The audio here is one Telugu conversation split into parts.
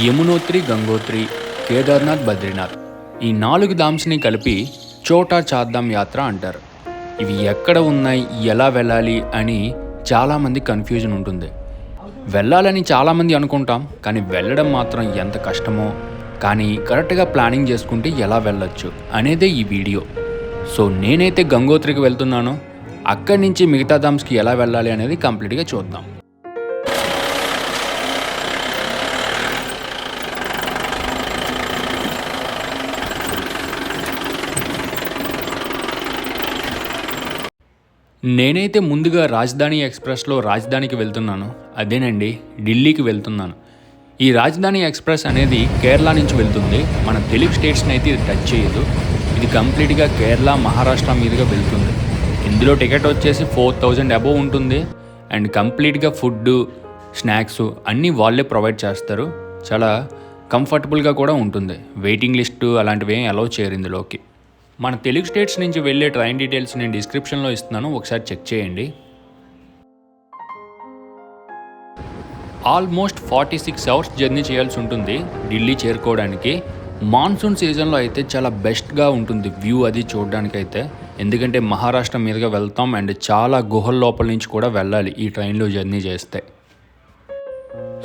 యమునోత్రి, గంగోత్రి, కేదార్నాథ్, బద్రీనాథ్ ఈ 4 ధామ్స్ని కలిపి చోటా చార్ధామ్ యాత్ర అంటారు. ఇవి ఎక్కడ ఉన్నాయి, ఎలా వెళ్ళాలి అని చాలామంది కన్ఫ్యూజన్ ఉంటుంది. వెళ్ళాలని చాలామంది అనుకుంటాం, కానీ వెళ్ళడం మాత్రం ఎంత కష్టమో, కానీ కరెక్ట్గా ప్లానింగ్ చేసుకుంటే ఎలా వెళ్ళొచ్చు అనేదే ఈ వీడియో. సో నేనైతే గంగోత్రికి వెళ్తున్నాను. అక్కడి నుంచి మిగతా ధామ్స్కి ఎలా వెళ్ళాలి అనేది కంప్లీట్గా చూద్దాం. నేనైతే ముందుగా రాజధాని ఎక్స్ప్రెస్లో రాజధానికి వెళ్తున్నాను. అదేనండి, ఢిల్లీకి వెళ్తున్నాను. ఈ రాజధాని ఎక్స్ప్రెస్ అనేది కేరళ నుంచి వెళ్తుంది. మన తెలుగు స్టేట్స్ని అయితే ఇది టచ్ చేయదు. ఇది కంప్లీట్గా కేరళ, మహారాష్ట్ర మీదుగా వెళ్తుంది. ఇందులో టికెట్ వచ్చేసి 4000 అబోవ్ ఉంటుంది. అండ్ కంప్లీట్గా ఫుడ్, స్నాక్స్ అన్నీ వాళ్ళే ప్రొవైడ్ చేస్తారు. చాలా కంఫర్టబుల్గా కూడా ఉంటుంది. వెయిటింగ్ లిస్టు అలాంటివి ఏం అలౌ చేయరు ఇందులోకి. మన తెలుగు స్టేట్స్ నుంచి వెళ్ళే ట్రైన్ డీటెయిల్స్ నేను డిస్క్రిప్షన్లో ఇస్తున్నాను, ఒకసారి చెక్ చేయండి. ఆల్మోస్ట్ 46 అవర్స్ జర్నీ చేయాల్సి ఉంటుంది ఢిల్లీ చేరుకోవడానికి. మాన్సూన్ సీజన్లో అయితే చాలా బెస్ట్గా ఉంటుంది వ్యూ అది చూడడానికైతే. ఎందుకంటే మహారాష్ట్ర మీదుగా వెళ్తాం అండ్ చాలా గుహల లోపల నుంచి కూడా వెళ్ళాలి ఈ ట్రైన్లో జర్నీ చేస్తే.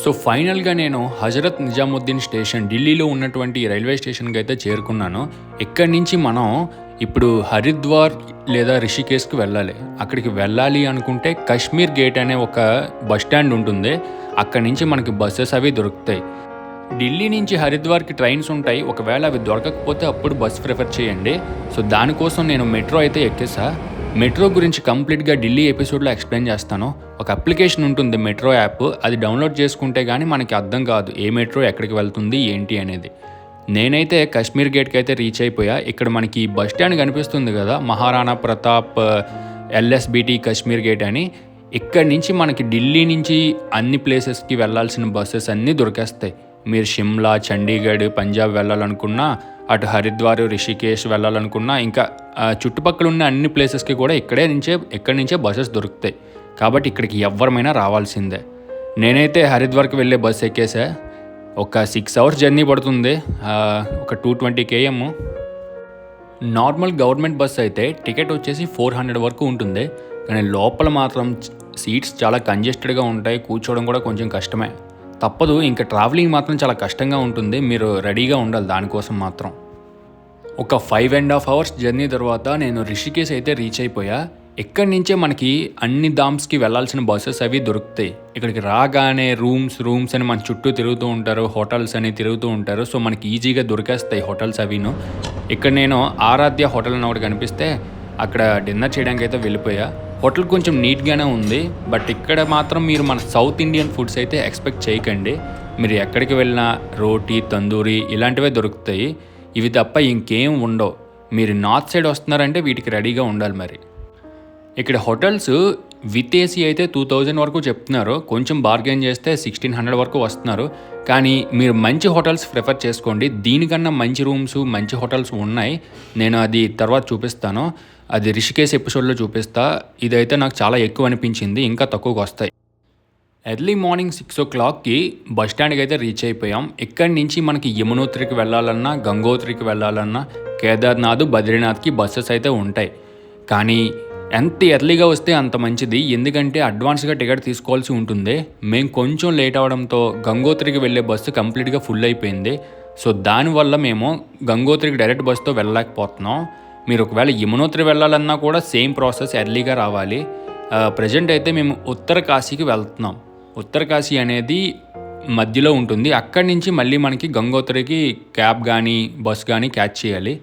సో ఫైనల్గా నేను హజరత్ నిజాముద్దీన్ స్టేషన్, ఢిల్లీలో ఉన్నటువంటి రైల్వే స్టేషన్కి అయితే చేరుకున్నాను. ఇక్కడి నుంచి మనం ఇప్పుడు హరిద్వార్ లేదా రిషికేశ్కి వెళ్ళాలి. అక్కడికి వెళ్ళాలి అనుకుంటే కశ్మీర్ గేట్ అనే ఒక బస్ స్టాండ్ ఉంటుంది. అక్కడి నుంచి మనకి బస్సెస్ అవి దొరుకుతాయి. ఢిల్లీ నుంచి హరిద్వార్కి ట్రైన్స్ ఉంటాయి. ఒకవేళ అవి దొరకకపోతే అప్పుడు బస్ ప్రిఫర్ చేయండి. సో దానికోసం నేను మెట్రో అయితే ఎక్కేసా. మెట్రో గురించి కంప్లీట్గా ఢిల్లీ ఎపిసోడ్లో ఎక్స్ప్లెయిన్ చేస్తాను. ఒక అప్లికేషన్ ఉంటుంది మెట్రో యాప్, అది డౌన్లోడ్ చేసుకుంటే కానీ మనకి అర్థం కాదు ఏ మెట్రో ఎక్కడికి వెళ్తుంది ఏంటి అనేది. నేనైతే కశ్మీర్ గేట్కి అయితే రీచ్ అయిపోయా. ఇక్కడ మనకి బస్ స్టాండ్ కనిపిస్తుంది కదా, మహారాణా ప్రతాప్ ఎల్ఎస్బిటి కశ్మీర్ గేట్ అని. ఇక్కడి నుంచి మనకి ఢిల్లీ నుంచి అన్ని ప్లేసెస్కి వెళ్ళాల్సిన బస్సెస్ అన్నీ దొరికేస్తాయి. మీరు షిమ్లా, చండీగఢ్, పంజాబ్ వెళ్ళాలనుకున్నా, అటు హరిద్వార్, రిషికేశ్ వెళ్ళాలనుకున్నా, ఇంకా చుట్టుపక్కల ఉన్న అన్ని ప్లేసెస్కి కూడా ఇక్కడి నుంచే బస్సెస్ దొరుకుతాయి. కాబట్టి ఇక్కడికి ఎవరమైనా రావాల్సిందే. నేనైతే హరిద్వార్కి వెళ్ళే బస్సు ఎక్కేసా. ఒక 6 అవర్స్ జర్నీ పడుతుంది, ఒక 220 km. నార్మల్ గవర్నమెంట్ బస్ అయితే టికెట్ వచ్చేసి 400 వరకు ఉంటుంది. కానీ లోపల మాత్రం సీట్స్ చాలా కంజెస్టెడ్గా ఉంటాయి, కూర్చోవడం కూడా కొంచెం కష్టమే. తప్పదు, ఇంకా ట్రావెలింగ్ మాత్రం చాలా కష్టంగా ఉంటుంది. మీరు రెడీగా ఉండాలి దానికోసం మాత్రం. ఒక 5.5 అవర్స్ జర్నీ తర్వాత నేను రిషికేశ్ అయితే రీచ్ అయిపోయా. ఇక్కడి నుంచే మనకి అన్ని ధామ్స్కి వెళ్ళాల్సిన బస్సెస్ అవి దొరుకుతాయి. ఇక్కడికి రాగానే రూమ్స్ అని మన చుట్టూ తిరుగుతూ ఉంటారు, హోటల్స్ అని తిరుగుతూ ఉంటారు. సో మనకి ఈజీగా దొరికేస్తాయి హోటల్స్ అవిను. ఇక్కడ నేను ఆరాధ్య హోటల్ అని ఒకటి కనిపిస్తే అక్కడ డిన్నర్ చేయడానికి అయితే వెళ్ళిపోయా. హోటల్ కొంచెం నీట్గానే ఉంది, బట్ ఇక్కడ మాత్రం మీరు మన సౌత్ ఇండియన్ ఫుడ్స్ అయితే ఎక్స్పెక్ట్ చేయకండి. మీరు ఎక్కడికి వెళ్ళినా రోటీ, తందూరి ఇలాంటివే దొరుకుతాయి. ఇవి తప్ప ఇంకేం ఉండవు. మీరు నార్త్ సైడ్ వస్తున్నారంటే వీటికి రెడీగా ఉండాలి. మరి ఇక్కడ హోటల్స్ విత్ ఏసీ అయితే 2000 వరకు చెప్తున్నారు. కొంచెం బార్గెన్ చేస్తే 1600 వరకు వస్తున్నారు. కానీ మీరు మంచి హోటల్స్ ప్రిఫర్ చేసుకోండి. దీనికన్నా మంచి రూమ్స్, మంచి హోటల్స్ ఉన్నాయి. నేను అది తర్వాత చూపిస్తాను. అది రిషికేశ్ ఎపిసోడ్లో చూపిస్తా. ఇదైతే నాకు చాలా ఎక్కువ అనిపించింది, ఇంకా తక్కువకి వస్తాయి. ఎర్లీ మార్నింగ్ 6 o'clockకి బస్ స్టాండ్కి అయితే రీచ్ అయిపోయాం. ఇక్కడి నుంచి మనకి యమునోత్రికి వెళ్ళాలన్నా, గంగోత్రికి వెళ్ళాలన్నా, కేదార్నాథ్, బద్రీనాథ్కి బస్సెస్ అయితే ఉంటాయి. కానీ ఎంత ఎర్లీగా వస్తే అంత మంచిది, ఎందుకంటే అడ్వాన్స్గా టికెట్ తీసుకోవాల్సి ఉంటుంది. మేము కొంచెం లేట్ అవడంతో గంగోత్రికి వెళ్ళే బస్సు కంప్లీట్గా ఫుల్ అయిపోయింది. సో దానివల్ల మేము గంగోత్రికి డైరెక్ట్ బస్సుతో వెళ్ళలేకపోతున్నాం. మీరు ఒకవేళ యమునోత్రి వెళ్ళాలన్నా కూడా సేమ్ ప్రాసెస్, ఎర్లీగా రావాలి. ప్రజెంట్ అయితే మేము ఉత్తరకాశీకి వెళ్తున్నాం. ఉత్తరకాశీ అనేది మధ్యలో ఉంటుంది. అక్కడి నుంచి మళ్ళీ మనకి గంగోత్రికి క్యాబ్ కానీ బస్ కానీ క్యాచ్ చేయాలి.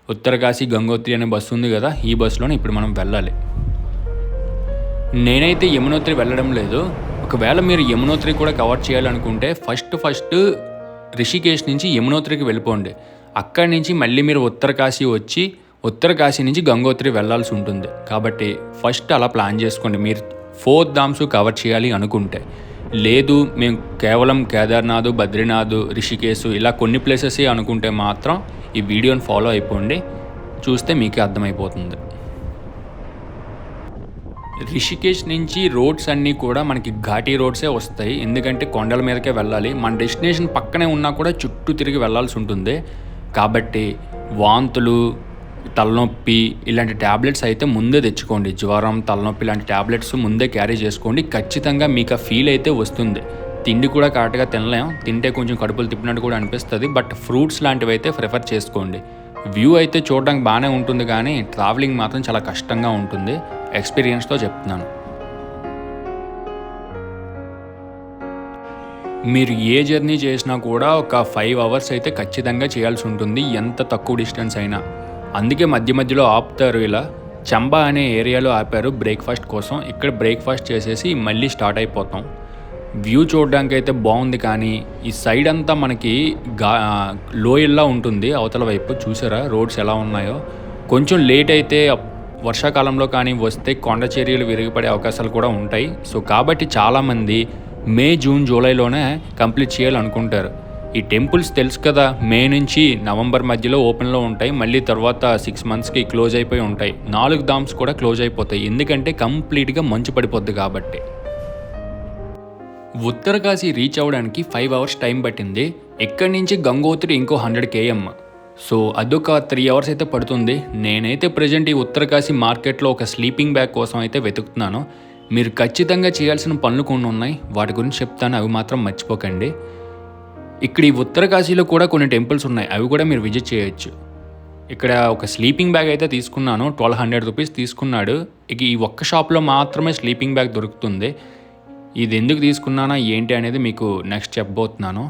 ఉత్తరకాశీ గంగోత్రి అనే బస్సు ఉంది కదా, ఈ బస్సులోనే ఇప్పుడు మనం వెళ్ళాలి. నేనైతే యమునోత్రి వెళ్ళడం లేదు. ఒకవేళ మీరు యమునోత్రి కూడా కవర్ చేయాలనుకుంటే ఫస్ట్ రిషికేశ్ నుంచి యమునోత్రికి వెళ్ళిపోండి. అక్కడి నుంచి మళ్ళీ మీరు ఉత్తరకాశీ వచ్చి ఉత్తరకాశీ నుంచి గంగోత్రి వెళ్ళాల్సి ఉంటుంది. కాబట్టి ఫస్ట్ అలా ప్లాన్ చేసుకోండి మీరు 4 ధామ్స్ కవర్ చేయాలి అనుకుంటే. లేదు మేము కేవలం కేదార్నాథ్, బద్రీనాథ్, రిషికేశ్ ఇలా కొన్ని ప్లేసెసే అనుకుంటే మాత్రం ఈ వీడియోని ఫాలో అయిపోండి, చూస్తే మీకే అర్థమైపోతుంది. రిషికేష్ నుంచి రోడ్స్ అన్నీ కూడా మనకి ఘాటీ రోడ్సే వస్తాయి, ఎందుకంటే కొండల మీదకే వెళ్ళాలి. మన డెస్టినేషన్ పక్కనే ఉన్నా కూడా చుట్టూ తిరిగి వెళ్ళాల్సి ఉంటుంది. కాబట్టి వాంతులు, తలనొప్పి ఇలాంటి ట్యాబ్లెట్స్ అయితే ముందే తెచ్చుకోండి. జ్వరం, తలనొప్పి ఇలాంటి ట్యాబ్లెట్స్ ముందే క్యారీ చేసుకోండి. ఖచ్చితంగా మీకు ఆ ఫీల్ అయితే వస్తుంది. తిండి కూడా కరెక్ట్గా తినలేం, తింటే కొంచెం కడుపులు తిప్పినట్టు కూడా అనిపిస్తుంది. బట్ ఫ్రూట్స్ లాంటివి అయితే ప్రిఫర్ చేసుకోండి. వ్యూ అయితే చూడడానికి బాగానే ఉంటుంది, కానీ ట్రావెలింగ్ మాత్రం చాలా కష్టంగా ఉంటుంది. ఎక్స్పీరియన్స్తో చెప్తున్నాను. మీరు ఏ జర్నీ చేసినా కూడా ఒక 5 hours అయితే ఖచ్చితంగా చేయాల్సి ఉంటుంది, ఎంత తక్కువ డిస్టెన్స్ అయినా. అందుకే మధ్య మధ్యలో ఆపుతారు. ఇలా చంబా అనే ఏరియాలో ఆపారు బ్రేక్ఫాస్ట్ కోసం. ఇక్కడ బ్రేక్ఫాస్ట్ చేసేసి మళ్ళీ స్టార్ట్ అయిపోతాం. వ్యూ చూడడానికి అయితే బాగుంది, కానీ ఈ సైడ్ అంతా మనకి లోయల్లా ఉంటుంది. అవతల వైపు చూసారా రోడ్స్ ఎలా ఉన్నాయో. కొంచెం లేట్ అయితే వర్షాకాలంలో కానీ వస్తే కొండ చర్యలు విరిగిపడే అవకాశాలు కూడా ఉంటాయి. సో కాబట్టి చాలామంది మే, జూన్, జూలైలోనే కంప్లీట్ చేయాలనుకుంటారు. ఈ టెంపుల్స్ తెలుసు కదా, మే నుంచి నవంబర్ మధ్యలో ఓపెన్లో ఉంటాయి, మళ్ళీ తర్వాత 6 monthsకి క్లోజ్ అయిపోయి ఉంటాయి. 4 ధామ్స్ కూడా క్లోజ్ అయిపోతాయి, ఎందుకంటే కంప్లీట్గా మంచు పడిపోద్ది కాబట్టి. ఉత్తరకాశీ రీచ్ అవ్వడానికి 5 hours టైం పట్టింది. ఇక్కడి నుంచి గంగోత్రి ఇంకో 100 km. సో అదొక 3 hours అయితే పడుతుంది. నేనైతే ప్రజెంట్ ఈ ఉత్తరకాశీ మార్కెట్లో ఒక స్లీపింగ్ బ్యాగ్ కోసం అయితే వెతుకుతున్నాను. మీరు ఖచ్చితంగా చేయాల్సిన పనులు కొన్ని ఉన్నాయి, వాటి గురించి చెప్తాను, అవి మాత్రం మర్చిపోకండి. ఇక్కడ ఈ ఉత్తరకాశీలో కూడా కొన్ని టెంపుల్స్ ఉన్నాయి, అవి కూడా మీరు విజిట్ చేయొచ్చు. ఇక్కడ ఒక స్లీపింగ్ బ్యాగ్ అయితే తీసుకున్నాను, 1200 రూపీస్ తీసుకున్నాడు. ఇక ఈ ఒక్క షాప్లో మాత్రమే స్లీపింగ్ బ్యాగ్ దొరుకుతుంది. ఇది ఎందుకు తీసుకున్నానా ఏంటి అనేది మీకు నెక్స్ట్ చెప్పబోతున్నాను.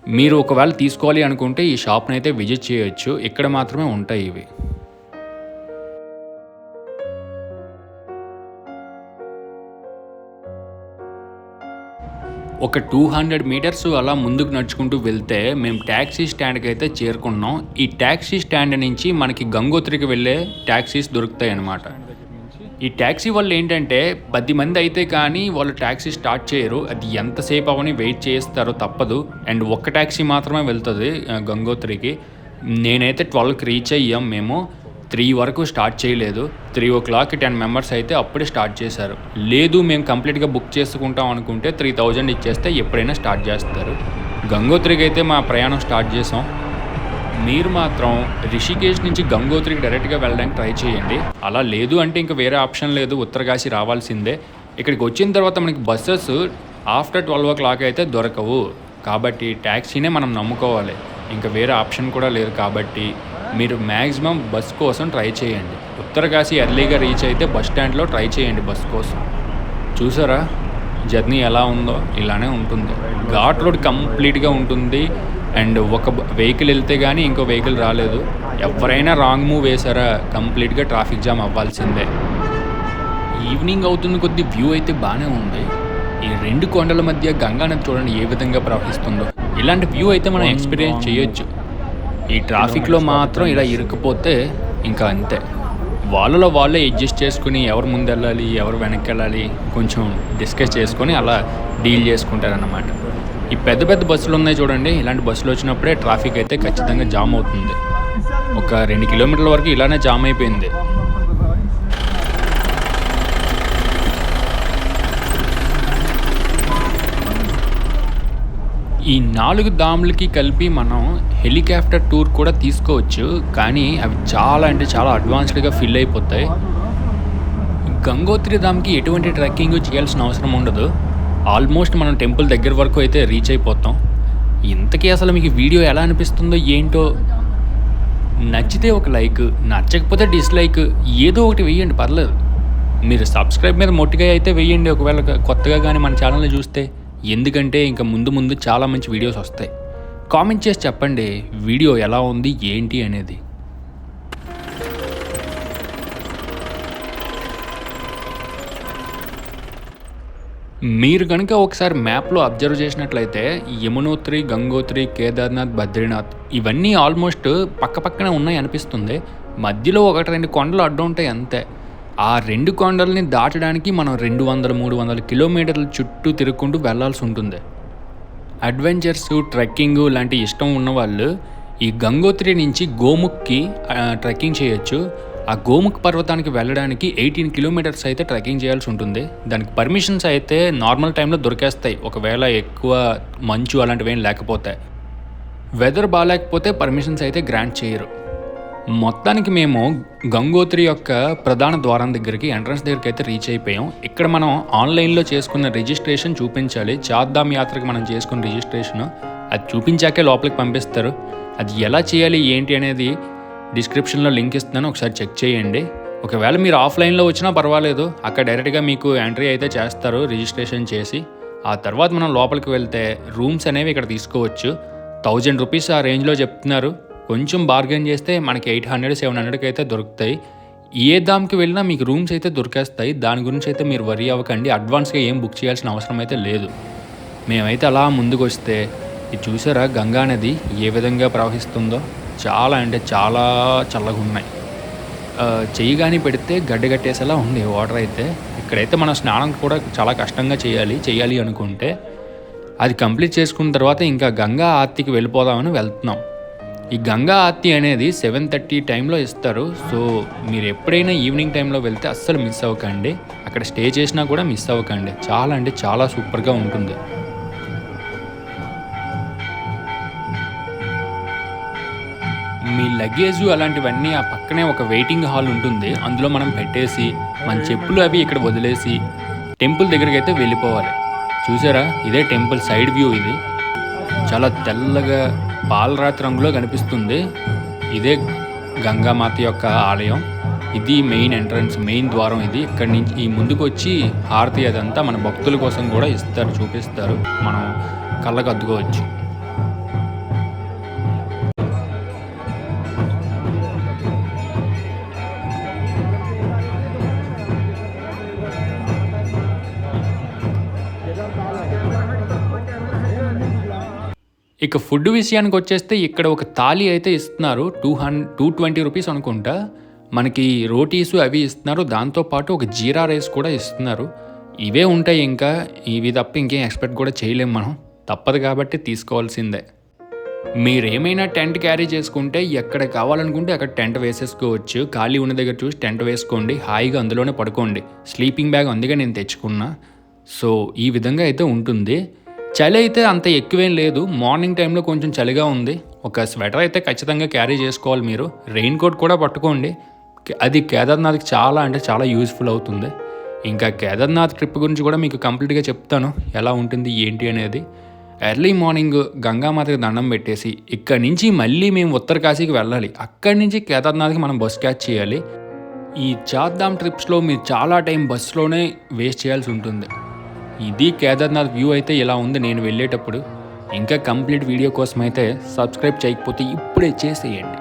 మీరు ఒకవేళ తీసుకోవాలి అనుకుంటే ఈ షాప్ని అయితే విజిట్ చేయొచ్చు, ఇక్కడ మాత్రమే ఉంటాయి ఇవి. ఒక 200 meters అలా ముందుకు నడుచుకుంటూ వెళ్తే మేము ట్యాక్సీ స్టాండ్కి అయితే చేరుకున్నాం. ఈ ట్యాక్సీ స్టాండ్ నుంచి మనకి గంగోత్రికి వెళ్ళే ట్యాక్సీస్ దొరుకుతాయి అన్నమాట. ఈ ట్యాక్సీ వాళ్ళు ఏంటంటే 10 మంది అయితే కానీ వాళ్ళు ట్యాక్సీ స్టార్ట్ చేయరు. అది ఎంతసేపు అవని వెయిట్ చేస్తారో తప్పదు. అండ్ ఒక్క ట్యాక్సీ మాత్రమే వెళ్తుంది గంగోత్రికి. నేనైతే 12కి రీచ్ అయ్యాం. మేము 3 వరకు స్టార్ట్ చేయలేదు. 3 o'clock 10 members అయితే అప్పుడే స్టార్ట్ చేశారు. లేదు మేము కంప్లీట్గా బుక్ చేసుకుంటాం అనుకుంటే 3000 ఇచ్చేస్తే ఎప్పుడైనా స్టార్ట్ చేస్తారు. గంగోత్రికి అయితే మా ప్రయాణం స్టార్ట్ చేసాం. మీరు మాత్రం రిషికేష్ నుంచి గంగోత్రికి డైరెక్ట్గా వెళ్ళడానికి ట్రై చేయండి. అలా లేదు అంటే ఇంకా వేరే ఆప్షన్ లేదు, ఉత్తరకాశీ రావాల్సిందే. ఇక్కడికి వచ్చిన తర్వాత మనకి బస్సెస్ ఆఫ్టర్ 12 o'clock అయితే దొరకవు, కాబట్టి ట్యాక్సీనే మనం నమ్ముకోవాలి. ఇంకా వేరే ఆప్షన్ కూడా లేదు. కాబట్టి మీరు మ్యాక్సిమం బస్ కోసం ట్రై చేయండి. ఉత్తరకాశీ ఎర్లీగా రీచ్ అయితే బస్ స్టాండ్లో ట్రై చేయండి బస్ కోసం. చూసారా జర్నీ ఎలా ఉందో, ఇలానే ఉంటుంది. ఘాట్ రోడ్ కంప్లీట్గా ఉంటుంది. అండ్ ఒక వెహికల్ వెళ్తే కానీ ఇంకో వెహికల్ రాలేదు. ఎవరైనా రాంగ్ మూవ్ వేసారా కంప్లీట్గా ట్రాఫిక్ జామ్ అవ్వాల్సిందే. ఈవినింగ్ అవుతుంది కొద్ది వ్యూ అయితే బాగానే ఉంది. ఈ 2 కొండల మధ్య గంగా నది చూడండి ఏ విధంగా ప్రవహిస్తుందో. ఇలాంటి వ్యూ అయితే మనం ఎక్స్పీరియన్స్ చేయొచ్చు. ఈ ట్రాఫిక్లో మాత్రం ఇలా ఇరుక్కుపోతే ఇంకా అంతే. వాళ్ళలో వాళ్ళే అడ్జస్ట్ చేసుకుని ఎవరు ముందు వెళ్ళాలి, ఎవరు వెనక్కి వెళ్ళాలి కొంచెం డిస్కస్ చేసుకొని అలా డీల్ చేసుకుంటారన్నమాట. ఈ పెద్ద పెద్ద బస్సులు ఉన్నాయి చూడండి, ఇలాంటి బస్సులు వచ్చినప్పుడే ట్రాఫిక్ అయితే ఖచ్చితంగా జామ్ అవుతుంది. ఒక 2 kilometers వరకు ఇలానే జామ్ అయిపోయింది. ఈ 4 ధామ్లకి కలిపి మనం హెలికాప్టర్ టూర్ కూడా తీసుకోవచ్చు, కానీ అవి చాలా అంటే చాలా అడ్వాన్స్డ్గా ఫిల్ అయిపోతాయి. గంగోత్రి ధామ్కి ఎటువంటి ట్రెక్కింగ్ చేయాల్సిన అవసరం ఉండదు. ఆల్మోస్ట్ మనం టెంపుల్ దగ్గర వరకు అయితే రీచ్ అయిపోతాం. ఇంతకీ అసలు మీకు వీడియో ఎలా అనిపిస్తుందో ఏంటో, నచ్చితే ఒక లైక్, నచ్చకపోతే డిస్లైక్, ఏదో ఒకటి వేయండి పర్లేదు. మీరు సబ్స్క్రైబ్ మీద మొట్టిగా అయితే వేయండి ఒకవేళ కొత్తగా కానీ మన ఛానల్ని చూస్తే, ఎందుకంటే ఇంకా ముందు ముందు చాలా మంచి వీడియోస్ వస్తాయి. కామెంట్ చేసి చెప్పండి వీడియో ఎలా ఉంది ఏంటి అనేది. మీరు కనుక ఒకసారి మ్యాప్లో అబ్జర్వ్ చేసినట్లయితే యమునోత్రి, గంగోత్రి, కేదార్నాథ్, బద్రీనాథ్ ఇవన్నీ ఆల్మోస్ట్ పక్కపక్కనే ఉన్నాయి అనిపిస్తుంది. మధ్యలో 1-2 కొండలు అడ్డు ఉంటాయి అంతే. ఆ 2 కొండల్ని దాటడానికి మనం 200-300 kilometers చుట్టూ తిరుగుకుంటూ వెళ్లాల్సి ఉంటుంది. అడ్వెంచర్స్, ట్రెక్కింగ్ లాంటి ఇష్టం ఉన్నవాళ్ళు ఈ గంగోత్రి నుంచి గోముఖ్కి ట్రెక్కింగ్ చేయొచ్చు. ఆ గోముఖ్ పర్వతానికి వెళ్ళడానికి 18 కిలోమీటర్స్ అయితే ట్రెక్కింగ్ చేయాల్సి ఉంటుంది. దానికి పర్మిషన్స్ అయితే నార్మల్ టైంలో దొరికేస్తాయి, ఒకవేళ ఎక్కువ మంచు అలాంటివి ఏం లేకపోతే. వెదర్ బాగాలేకపోతే పర్మిషన్స్ అయితే గ్రాంట్ చేయరు. మొత్తానికి మేము గంగోత్రి యొక్క ప్రధాన ద్వారం దగ్గరికి, ఎంట్రన్స్ దగ్గరికి అయితే రీచ్ అయిపోయాం. ఇక్కడ మనం ఆన్లైన్లో చేసుకున్న రిజిస్ట్రేషన్ చూపించాలి. చార్ధామ్ యాత్రకు మనం చేసుకున్న రిజిస్ట్రేషన్ అది చూపించాకే లోపలికి పంపిస్తారు. అది ఎలా చేయాలి ఏంటి అనేది డిస్క్రిప్షన్లో లింక్ ఇస్తున్నాను, ఒకసారి చెక్ చేయండి. ఒకవేళ మీరు ఆఫ్లైన్లో వచ్చినా పర్వాలేదు, అక్కడ డైరెక్ట్గా మీకు ఎంట్రీ అయితే చేస్తారు రిజిస్ట్రేషన్ చేసి. ఆ తర్వాత మనం లోపలికి వెళ్తే రూమ్స్ అనేవి ఇక్కడ తీసుకోవచ్చు. 1000 రూపీస్ ఆ రేంజ్లో చెప్తున్నారు. కొంచెం బార్గెన్ చేస్తే మనకి 800-700కి అయితే దొరుకుతాయి. ఏ దామ్కి వెళ్ళినా మీకు రూమ్స్ అయితే దొరికేస్తాయి. దాని గురించి అయితే మీరు వరీ అవ్వకండి. అడ్వాన్స్గా ఏం బుక్ చేయాల్సిన అవసరం అయితే లేదు. మేమైతే అలా ముందుకు వస్తే ఇది చూసారా, గంగా నది ఏ విధంగా ప్రవహిస్తుందో. చాలా అంటే చాలా చల్లగా ఉన్నాయి. చెయ్యి కానీ పెడితే గడ్డగట్టేసేలా ఉంది వాటర్ అయితే. ఇక్కడైతే మనం స్నానం కూడా చాలా కష్టంగా చేయాలి అనుకుంటే. అది కంప్లీట్ చేసుకున్న తర్వాత ఇంకా గంగా ఆర్తికి వెళ్ళిపోదామని వెళ్తున్నాం. ఈ గంగా ఆర్తి అనేది 7:30 టైంలో ఇస్తారు. సో మీరు ఎప్పుడైనా ఈవినింగ్ టైంలో వెళ్తే అస్సలు మిస్ అవ్వకండి. అక్కడ స్టే చేసినా కూడా మిస్ అవ్వకండి. చాలా అంటే చాలా సూపర్గా ఉంటుంది. మీ లగేజు అలాంటివన్నీ ఆ పక్కనే ఒక వెయిటింగ్ హాల్ ఉంటుంది. అందులో మనం పెట్టేసి మన చెప్పులు అవి ఇక్కడ వదిలేసి టెంపుల్ దగ్గరికి అయితే వెళ్ళిపోవాలి. చూసారా, ఇదే టెంపుల్ సైడ్ వ్యూ. ఇది చాలా తెల్లగా పాలరాతి రంగులో కనిపిస్తుంది. ఇదే గంగామాత యొక్క ఆలయం. ఇది మెయిన్ ఎంట్రన్స్, మెయిన్ ద్వారం ఇది. ఇక్కడి నుంచి ఈ ముందుకు వచ్చి హారతి అదంతా మన భక్తుల కోసం కూడా ఇస్తారు, చూపిస్తారు. మనం కళ్ళకు అద్దుకోవచ్చు. ఇక ఫుడ్ విషయానికి వచ్చేస్తే ఇక్కడ ఒక థాలీ అయితే ఇస్తున్నారు. 220 రూపీస్ అనుకుంటా. మనకి రోటీసు అవి ఇస్తున్నారు. దాంతోపాటు ఒక జీరా రైస్ కూడా ఇస్తున్నారు. ఇవే ఉంటాయి, ఇంకా ఇవి తప్ప ఇంకేం ఎక్స్పెక్ట్ కూడా చేయలేం మనం. తప్పదు కాబట్టి తీసుకోవాల్సిందే. మీరేమైనా టెంట్ క్యారీ చేసుకుంటే ఎక్కడ కావాలనుకుంటే అక్కడ టెంట్ వేసేసుకోవచ్చు. ఖాళీ ఉన్న దగ్గర చూసి టెంట్ వేసుకోండి, హాయిగా అందులోనే పడుకోండి. స్లీపింగ్ బ్యాగ్ అందుకే నేను తెచ్చుకున్నా. సో ఈ విధంగా అయితే ఉంటుంది. చలి అయితే అంత ఎక్కువేం లేదు. మార్నింగ్ టైంలో కొంచెం చలిగా ఉంది. ఒక స్వెటర్ అయితే ఖచ్చితంగా క్యారీ చేసుకోవాలి మీరు. రెయిన్ కోట్ కూడా పట్టుకోండి. అది కేదార్నాథ్కి చాలా అంటే చాలా యూజ్ఫుల్ అవుతుంది. ఇంకా కేదార్నాథ్ ట్రిప్ గురించి కూడా మీకు కంప్లీట్గా చెప్తాను, ఎలా ఉంటుంది ఏంటి అనేది. ఎర్లీ మార్నింగ్ గంగామాతకి దండం పెట్టేసి ఇక్కడి నుంచి మళ్ళీ మేము ఉత్తరకాశీకి వెళ్ళాలి. అక్కడి నుంచి కేదార్నాథ్కి మనం బస్ క్యాచ్ చేయాలి. ఈ చార్ధామ్ ట్రిప్స్లో మీరు చాలా టైం బస్సులోనే వేస్ట్ చేయాల్సి ఉంటుంది. ఇది కేదార్నాథ్ వ్యూ అయితే ఇలా ఉంది నేను వెళ్ళేటప్పుడు. ఇంకా కంప్లీట్ వీడియో కోసం అయితే సబ్స్క్రైబ్ చేయకపోతే ఇప్పుడే చేసేయండి.